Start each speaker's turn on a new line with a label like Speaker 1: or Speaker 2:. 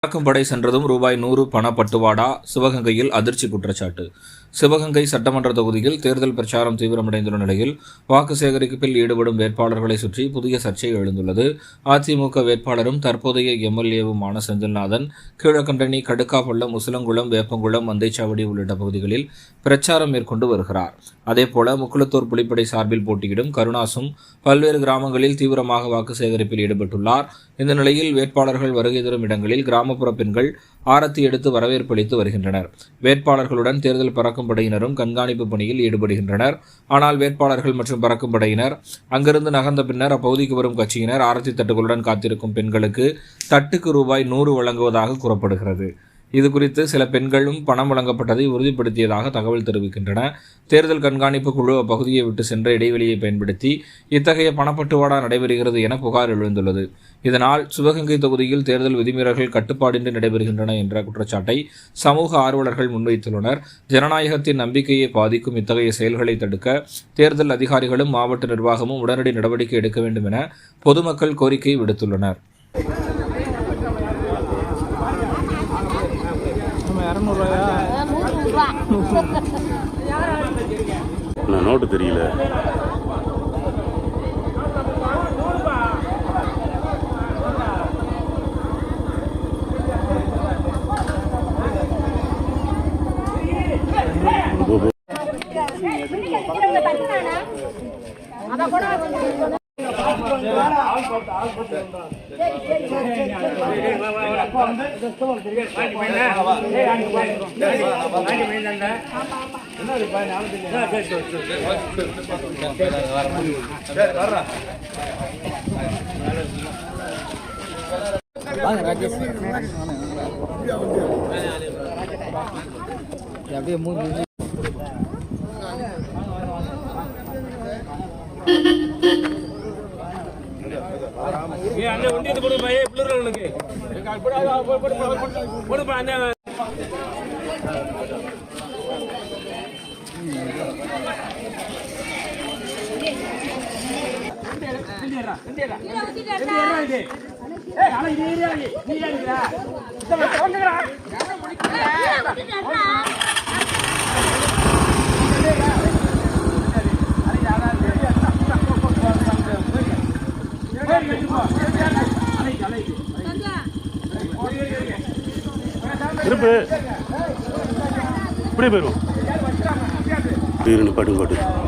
Speaker 1: பறக்கும் படை சென்றதும் ரூபாய் 100 பண பட்டுவாடா சிவகங்கையில் அதிர்ச்சி குற்றச்சாட்டு. சிவகங்கை சட்டமன்ற தொகுதியில் தேர்தல் பிரச்சாரம் தீவிரமடைந்துள்ள நிலையில் வாக்கு சேகரிப்பில் ஈடுபடும் வேட்பாளர்களை சுற்றி புதிய சர்ச்சை எழுந்துள்ளது. அதிமுக வேட்பாளரும் தற்போதைய எம்எல்ஏவுமான செந்தில்நாதன் கீழக்கண்டனி, கடுக்காப்பள்ளம், முசலங்குளம், வேப்பங்குளம், மந்தைச்சாவடி உள்ளிட்ட பகுதிகளில் பிரச்சாரம் மேற்கொண்டு வருகிறார். அதேபோல முக்குளத்தூர் புலிப்படை சார்பில் போட்டியிடும் கருணாசும் பல்வேறு கிராமங்களில் தீவிரமாக வாக்கு சேகரிப்பில் ஈடுபட்டுள்ளார். இந்த நிலையில் வேட்பாளர்கள் வருகை தரும் இடங்களில் கிராமப்புற பெண்கள் ஆரத்தி எடுத்து வரவேற்பு அளித்து வருகின்றனர். வேட்பாளர்களுடன் தேர்தல் பறக்கும் படையினரும் கண்காணிப்பு பணியில் ஈடுபடுகின்றனர். ஆனால் வேட்பாளர்கள் மற்றும் பறக்கும் படையினர் அங்கிருந்து நகர்ந்த பின்னர் அப்பகுதிக்கு வரும் கட்சியினர் ஆரத்தி தட்டுகளுடன் காத்திருக்கும் பெண்களுக்கு தட்டுக்கு ரூபாய் 100 வழங்குவதாக கூறப்படுகிறது. இதுகுறித்து சில பெண்களும் பணம் வழங்கப்பட்டதை உறுதிப்படுத்தியதாக தகவல் தெரிவிக்கின்றன. தேர்தல் கண்காணிப்பு குழு அப்பகுதியை விட்டு சென்ற இடைவெளியை பயன்படுத்தி இத்தகைய பணப்பட்டுவாடா நடைபெறுகிறது என புகார் எழுந்துள்ளது. இதனால் சிவகங்கை தொகுதியில் தேர்தல் விதிமீறல்கள் கட்டுப்பாடின்றி நடைபெறுகின்றன என்ற குற்றச்சாட்டை சமூக ஆர்வலர்கள் முன்வைத்துள்ளனர். ஜனநாயகத்தின் நம்பிக்கையை பாதிக்கும் இத்தகைய செயல்களை தடுக்க தேர்தல் அதிகாரிகளும் மாவட்ட நிர்வாகமும் உடனடி நடவடிக்கை எடுக்க வேண்டும் என பொதுமக்கள் கோரிக்கை விடுத்துள்ளனர்.
Speaker 2: நோட்டு தெரியல. திருப்பு இப்படி போயிடும். பாட்டு